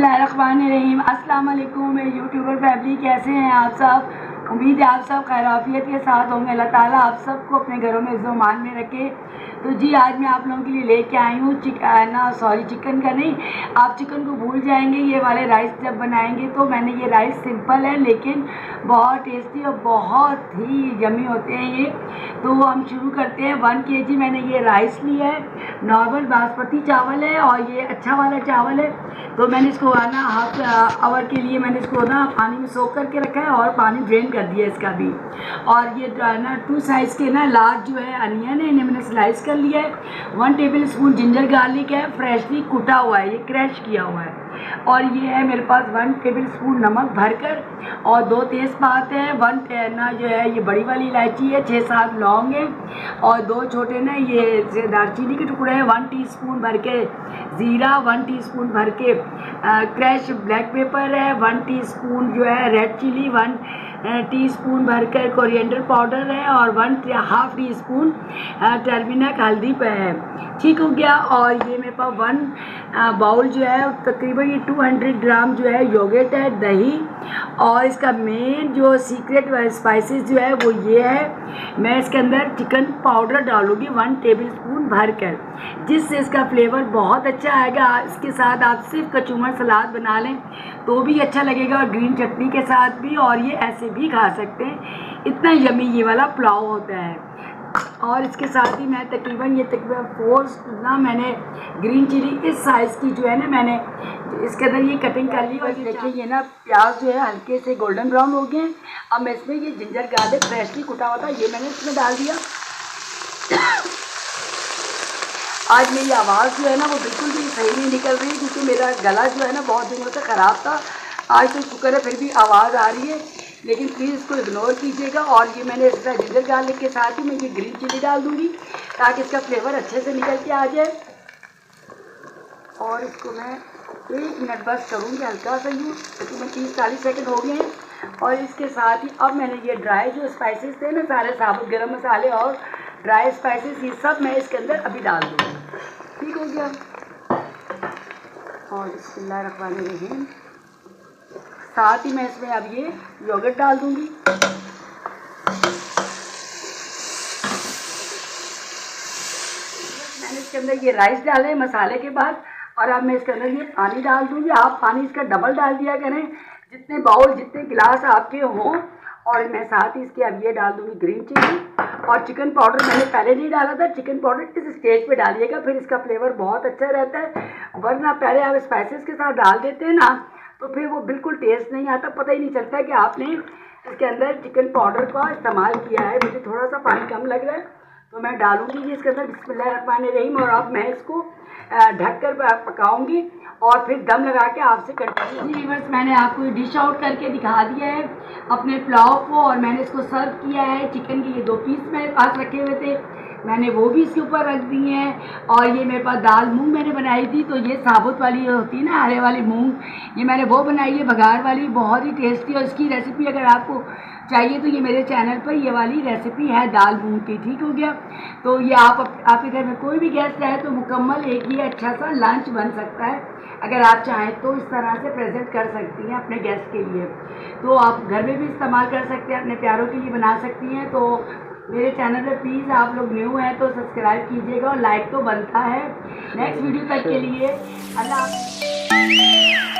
बिस्मिल्लाहिर्रहमानिर्रहीम। अस्सलाम वालेकुम मेरे यूट्यूबर फैमिली, कैसे हैं आप सब। उम्मीद है आप सब खैराफियत के साथ होंगे। अल्लाह ताला आप सबको अपने घरों में इज़्ज़ो-मान में रखे। तो जी आज मैं आप लोगों के लिए लेके आई हूँ चिकन का नहीं, आप चिकन को भूल जाएंगे ये वाले राइस जब बनाएंगे। तो मैंने ये राइस सिंपल है लेकिन बहुत टेस्टी और बहुत ही यमी होते हैं ये। तो हम शुरू करते हैं। 1 kg मैंने ये राइस लिया है। नॉर्मल बासमती चावल है और ये अच्छा वाला चावल है। तो मैंने इसको ना हाफ आवर के लिए मैंने इसको ना पानी में सोख करके रखा है और पानी ड्रेन कर दिया इसका भी। और ये ना 2 साइज़ के ना लार्ज जो है अनियन है, इन्हें मैंने स्लाइस कर लिया है। 1 टेबलस्पून जिंजर गार्लिक है, फ्रेशली कुटा हुआ है, ये क्रश किया हुआ है। और ये है मेरे पास 1 टेबलस्पून नमक भरकर, और 2 तेज़पात है, 1 ना जो है ये बड़ी वाली इलायची है, 6-7 लौंग है, और 2 छोटे ना ये दालचीनी के टुकड़े हैं। 1 टीस्पून भर के ज़ीरा, 1 टीस्पून भर के क्रश ब्लैक पेपर है, 1 टीस्पून जो है रेड चिली, 1 टीस्पून भरकर कोरिएंडर पाउडर है, और 1/2 टीस्पून टर्मिनक हल्दी पे है। ठीक हो गया। और ये मेरे पास 1 बाउल जो है तकरीबन ये 200 ग्राम जो है योगर्ट है, दही। और इसका मेन जो सीक्रेट स्पाइसेस जो है वो ये है, मैं इसके अंदर चिकन पाउडर डालूँगी 1 टेबलस्पून भरकर, जिससे इसका फ्लेवर बहुत अच्छा आएगा। इसके साथ आप सिर्फ कचूमर सलाद बना लें तो भी अच्छा लगेगा, और ग्रीन चटनी के साथ भी, और ये ऐसे भी खा सकते हैं। इतना यमी ये वाला पुलाव होता है। और इसके साथ ही मैं तकरीबन 4 ना मैंने ग्रीन चिली इस साइज़ की जो है ना मैंने इसके अंदर ये कटिंग कर ली। और देखिए ये ना प्याज जो है हल्के से गोल्डन ब्राउन हो गए। अब मैं इसमें ये जिंजर गार्लिक फ्रेशली कुटा हुआ था ये मैंने इसमें डाल दिया। आज मेरी आवाज़ जो है ना वो बिल्कुल भी सही नहीं निकल रही, क्योंकि मेरा गला जो है ना बहुत दिनों से ख़राब था। आज तो शुक्र है फिर भी आवाज़ आ रही है, लेकिन प्लीज़ इसको इग्नोर कीजिएगा। और ये मैंने इसका जिंजर गार्लिक के साथ ही मैं ये ग्रीन चिली डाल दूँगी ताकि इसका फ्लेवर अच्छे से निकल के आ जाए। और इसको मैं 1 मिनट बस करूँगी हल्का सा यूँ, तकरीबन 30-40 सेकंड हो गए हैं। और इसके साथ ही अब मैंने ये ड्राई जो स्पाइसेस थे ना, सारे साबुत गरम मसाले और ड्राई स्पाइसेस, ये सब मैं इसके अंदर अभी डाल दूँगी। ठीक हो गया। और बिस्मिल्लाहिर्रहमानिर्रहीम, साथ ही मैं इसमें अब ये योगर्ट डाल दूँगी। मैंने इसके अंदर ये राइस डाले हैं मसाले के बाद, और अब मैं इसके अंदर ये पानी डाल दूँगी। आप पानी इसका डबल डाल दिया करें, जितने बाउल जितने गिलास आपके हों। और मैं साथ ही इसके अब ये डाल दूँगी ग्रीन चिली, और चिकन पाउडर मैंने पहले नहीं डाला था। चिकन पाउडर इस स्टेज पे डालिएगा, फिर इसका फ्लेवर बहुत अच्छा रहता है। वरना पहले आप स्पाइसेस के साथ डाल देते हैं ना तो फिर वो बिल्कुल टेस्ट नहीं आता, पता ही नहीं चलता कि आपने इसके अंदर चिकन पाउडर का इस्तेमाल किया है। मुझे थोड़ा सा पानी कम लग रहा है तो मैं डालूँगी इसके अंदर बिस्मिल्लाहिर्रहमानिर्रहीम। और अब मैं इसको ढककर पकाऊंगी और फिर दम लगा के आपसे कंटिन्यू। जी व्यूअर्स, मैंने आपको डिश आउट करके दिखा दिया है अपने पुलाव को, और मैंने इसको सर्व किया है। चिकन के ये 2 पीस मेरे पास रखे हुए थे, मैंने वो भी इसके ऊपर रख दिए हैं। और ये मेरे पास दाल मूंग मैंने बनाई थी, तो ये साबुत वाली होती है ना हरे वाली मूंग, ये मैंने वो बनाई है बघार वाली, बहुत ही टेस्टी। और इसकी रेसिपी अगर आपको चाहिए तो ये मेरे चैनल पर ये वाली रेसिपी है दाल मूंग की। ठीक हो गया। तो ये आपके घर में कोई भी गेस्ट आए तो मुकम्मल एक ये अच्छा सा लंच बन सकता है। अगर आप चाहें तो इस तरह से प्रेजेंट कर सकती हैं अपने गेस्ट के लिए। तो आप घर में भी इस्तेमाल कर सकते हैं, अपने प्यारों के लिए बना सकती हैं। तो मेरे चैनल पे प्लीज़ आप लोग न्यू हैं तो सब्सक्राइब कीजिएगा, और लाइक तो बनता है। नेक्स्ट वीडियो तक के लिए अल्लाह।